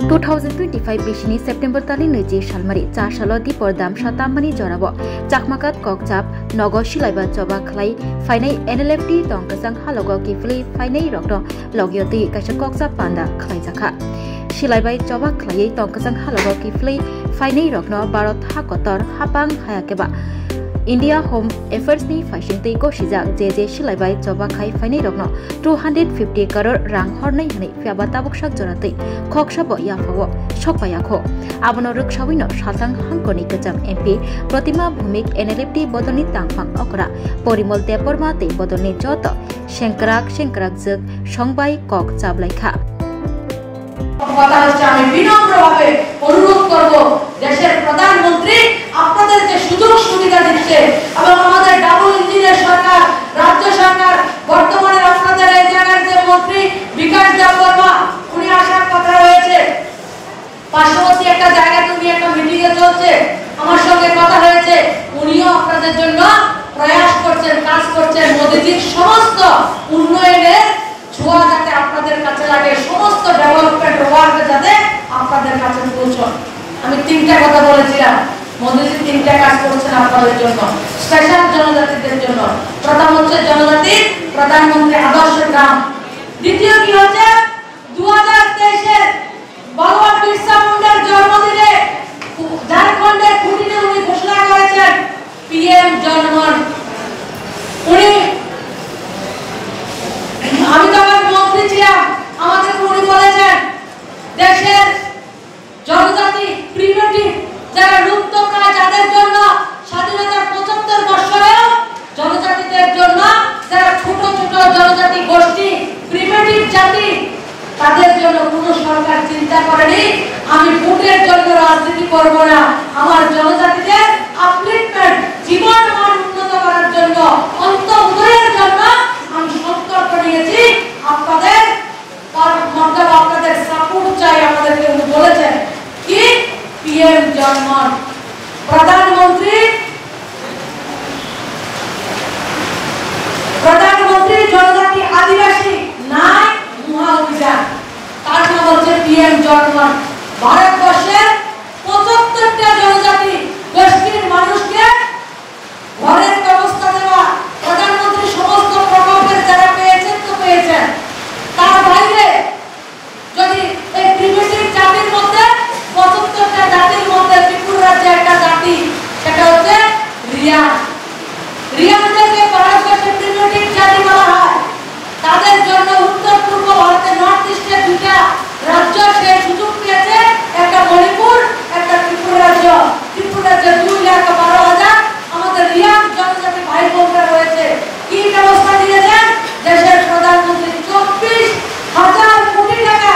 2025 बिसिनि सेप्टेम्बर तालि 20 सालमारि चा सालो दीपर दाम सातामनि जराबो चाकमाकात ककचाप नगो सिलाइबा चबा खलाई फाइनाइ एनएलएफटी तंकजang हालगो किफली फाइनाइ रक्तो लगियति काइसा ककचाप पान्दा खलाई जाखा सिलाइबाय चबा खलाई तंकजang हालगो किफली फाइनाइ रक्नो भारत हाकतर हापां हायाकेबा इंडिया होम एफेयर्स नि फाइसिंतै गसिजाक जे सिलाइबाय चबा खाइ फाइनाइ रक्नो 250 करोड़ रां हरनै हनै फ्याबा ताबुकसाक जरातै खकसाबो याफावो सकपायाखो आबनो रक्षाविनो साथां हांकनि गजाम एमपी प्रतिमा भूमिक एनएलएफटी बदलनि तांफां अकरा परिमल तेपरमा ते बदलनि जत सेंक्राक जग संबाय कक चाबलाइखा কথা হচ্ছে আমি বিনম্রভাবে অনুরোধ করব দেশের প্রধানমন্ত্রী আপনাদের যে সুযোগ সুবিধা দিচ্ছে এবং আমাদের ডাবল ইঞ্জিনের সরকার রাজ্য সরকার বর্তমানে আপনাদের এই জায়গার যে মন্ত্রী বিকাশ দেববর্মা উনি আসার কথা রয়েছে পার্শ্ববর্তী একটা জায়গাতে উনি একটা মিটিং এ চলছে আমার সঙ্গে কথা হয়েছে উনিও আপনাদের জন্য প্রয়াস করছেন কাজ করছেন মোদিজির সমস্ত উন্নয়নের ছোঁয়া যাতে আপনাদের কাছে লাগে সমস্ত ডেভেলপমেন্ট ওয়ার্ক যাতে আপনাদের কাছে পৌঁছায় আমি তিনটা কথা বলেছিলাম মোদিজি তিনটা কাজ করছেন আপনাদের জন্য স্পেশাল জনজাতিদের জন্য প্রথম হচ্ছে জনজাতি প্রধানমন্ত্রী আদর্শ গ্রাম দ্বিতীয় কি হচ্ছে 2023 এর ভগবান বিরসা মুন্ডার জন্মদিনে ঝাড়খণ্ডের খুঁটিতে উনি ঘোষণা করেছেন পিএম জনমন উনি আমি তখন মন্ত্রী ছিলাম আমাদের উনি বলেছেন দেশের জনজাতি প্রিমিটিভ যারা লুপ্তপ্রায় যাদের জন্য স্বাধীনতার 75 বছরেও জনজাতিদের জন্য যারা ছোট ছোট জনজাতি গোষ্ঠী প্রিমিটিভ জাতি তাদের জন্য কোনো সরকার চিন্তা করেনি আমি ভোটের জন্য রাজনীতি করব না আমার জনজাতিদের আপলিফমেন্ট জীবন মান উন্নত করার জন্য অন্তর্উদয়ের জন্য আমি সংকল্প নিয়েছি আপনাদের মর্যাদা আপনাদের সাপোর্ট চাই আমাদেরকে উনি বলেছেন কি পিএম জনমন প্রধানমন্ত্রী জনজাতি আদিবাসী নাই মহা অভিযান তার নাম হচ্ছে পিএম জনমন ভারতবর্ষের 75টা জনজাতি গোষ্ঠীর মানুষকে ঘরের ব্যবস্থা দেওয়া প্রধানমন্ত্রী সমস্ত প্রকল্পের যারা পেয়েছেন তো পেয়েছেন তার বাইরে যদি এই প্রিমিটিভ জাতির মধ্যে 75টা জাতির মধ্যে ত্রিপুরা রাজ্যে একটা জাতি সেটা হচ্ছে রিয়ানদেরকে ভারতবর্ষের প্রিমিটিভ জাতি বলা হয় তাদের জন্য উত্তর পূর্ব ভারতের নর্থ ইস্টে দুটা রাজ্য সে সুযোগ পেয়েছে একটা মণিপুর একটা ত্রিপুরা রাজ্যে 2,12,000 আমাদের রিয়ান জনজাতি ভাই বোনরা রয়েছে কি ব্যবস্থা দিয়েছেন দেশের প্রধানমন্ত্রী 24,000 কোটি টাকা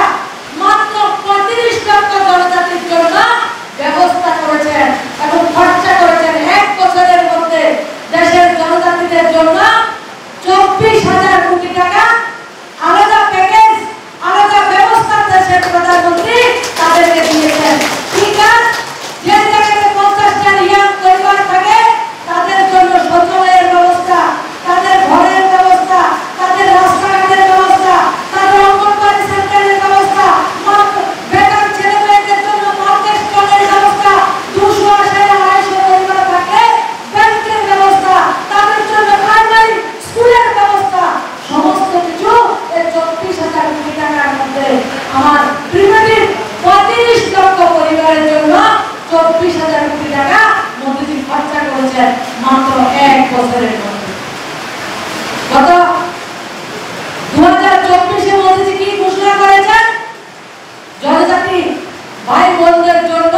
মাত্র 35 লক্ষ জনজাতির জন্য ব্যবস্থা করেছেন এবং খরচা করেছেন এক বছরের মধ্যে দেশের জনজাতিদের জন্য 24,000 কোটি টাকা আলাদা প্যাকেজ আলাদা ব্যবস্থা দেশের প্রধানমন্ত্রী তাদেরকে দিয়েছেন ঠিক আছে যে জায়গায় 50টা রিয়ান পরিবার থাকে তাদের জন্য শৌচালয়ের ব্যবস্থা তাদের ঘরের ব্যবস্থা তাদের রাস্তাঘাটের ব্যবস্থা তাদের অঙ্গনওয়াড়ি সেন্টারের ব্যবস্থা বেকার ছেলে মেয়েদের জন্য মার্কেট স্টলের ব্যবস্থা 280-250 পরিবার থাকে ব্যাংকের ব্যবস্থা তাদের জন্য প্রাইমারি স্কুলের ব্যবস্থা সমস্ত কিছু এই 24,000 কোটি টাকার মধ্যে আমার প্রিমিটিভ 35 লক্ষ পরিবারের জন্য 24,000 কোটি টাকা মোদিজি খরচা করেছেন মাত্র এক বছরের মধ্যে গত 2024 এ মোদিজি কি ঘোষণা করেছেন জনজাতি ভাই বোনদের জন্য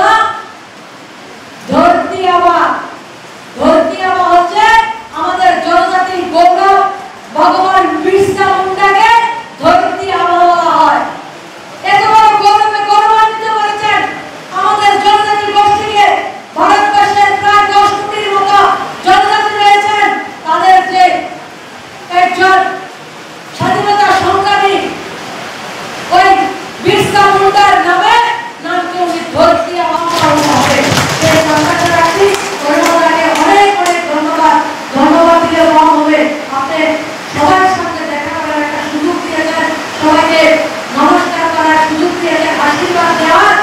ধরতি আবা হচ্ছে আমাদের জনজাতির গৌরব ভগবান বিরসা মুন্ডাকে ধরতি আবা বলা হয় এত বড় গৌরবে গৌরবান্বিত করেছেন আমাদের জনজাতি গোষ্ঠীকে ভারতবর্ষের প্রায় 10 কোটির মতো জনজাতি রয়েছেন তাদের যে একজন স্বাধীনতা সংগ্রামী ওই বিরসা মুন্ডার নামকে উনি ধরতি আবা হবে সেই সংখ্যাটা রাখি ওনাকে অনেক ধন্যবাদ দিলে কম হবে আপনি সবার সঙ্গে দেখা করার একটা সুযোগ দিয়েছেন সবাইকে নমস্কার করার সুযোগ দিয়েছেন আশীর্বাদ দেওয়ার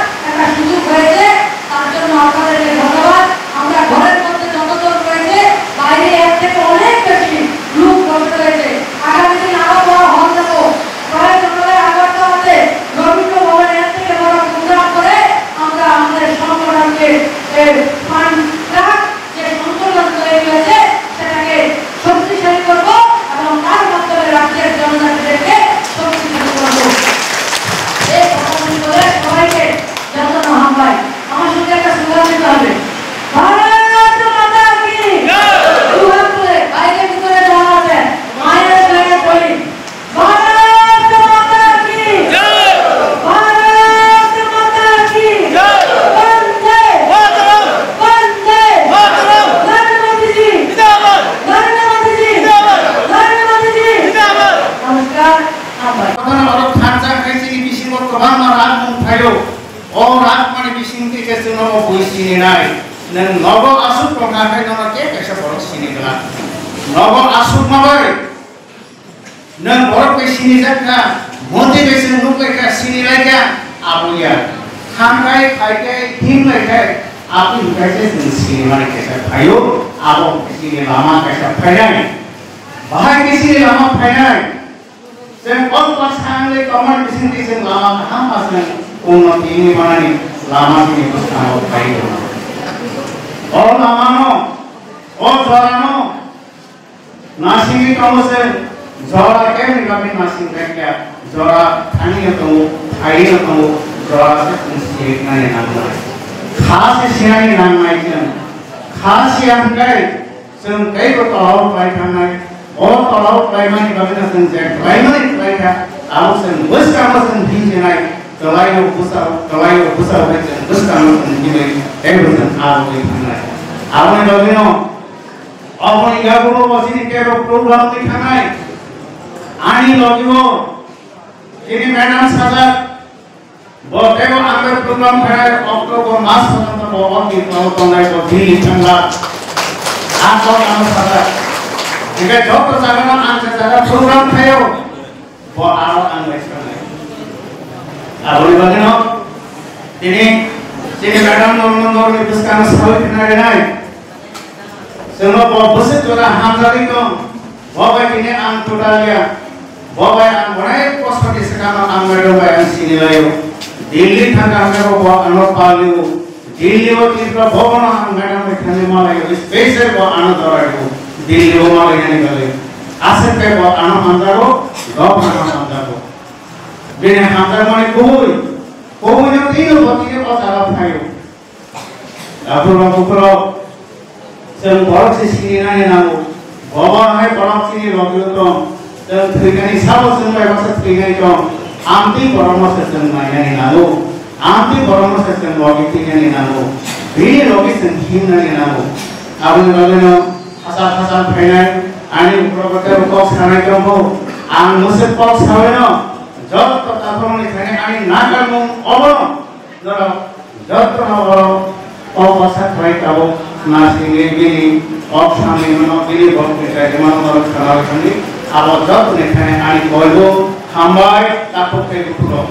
kebang rat mungkayo oh rat mana bising ke kesuno mau puisi nai dan nogo asuk pengkakai nama ke kesa boros sini gelar nogo asuk mabai dan boros ke sini jaka motivation nuke ke sini lagi abu ya hamkai kai tim lagi api kaise sini mana kesa ayo abu sini lama kesa payai bahai ke sini lama payai Sen all pasangan le kamar bising sen lama ham pasangan umat ini mana ni lama ini pasangan baik. Oh lama no, oh jora no, nasi ni kamu sen jora ke ni kami nasi kerja jora ani kamu, hari kamu jora se kunci nani nama. Khas siapa nama itu? Khas yang kai, sen kai bertolak baik nama. Oh kalau primary bagaikan senjata primary mereka awak sen bus kamu sen hijau kalau busar macam bus kamu sen hijau busan awak ini awak ini bagaikan awak ini gak perlu masih kero program ni kanai ani logiwo ini madam saja bahwa kero ambil program kanai Oktober mas tentang bahwa kita tolong di tengah atau kamu saja jika job persamaan antara program kayo, buat awak anggap sekali. Abu bagino, ini madam nomor ni buskan sekali kenal. Semua buat buset juga hamzali tu, buat ini ang totalnya, buat ang mana pos pagi sekarang ang madam bayar sini layu. Delhi tangga kero buat anak palu, Delhi waktu itu buat ang madam ikhani malay, special buat anak dorayu. Delhi rumah lagi ni kali. Aset pe buat anak hantar dua anak hantar Bina hantar mana kuy yang tiga buat tiga buat dalam kayu. Lalu semua sini nani namu. Bawa hai orang sini lagi tu. Dan terikani sahaja semua bahasa terikani tu. Anti orang masa semua nani namu. Anti orang masa semua lagi terikani namu. Bini lagi senghin nani namu. Abu bagino asal final ani provoker box khanai kamu ang musik box kaweno jod to tapon ni khane ani nakal mum obo jod to obo o pasat vai kabo nasini bini option ni no bini box ni kai man maro khala khani abo jod ni khane ani koibo hambai tapok te kulo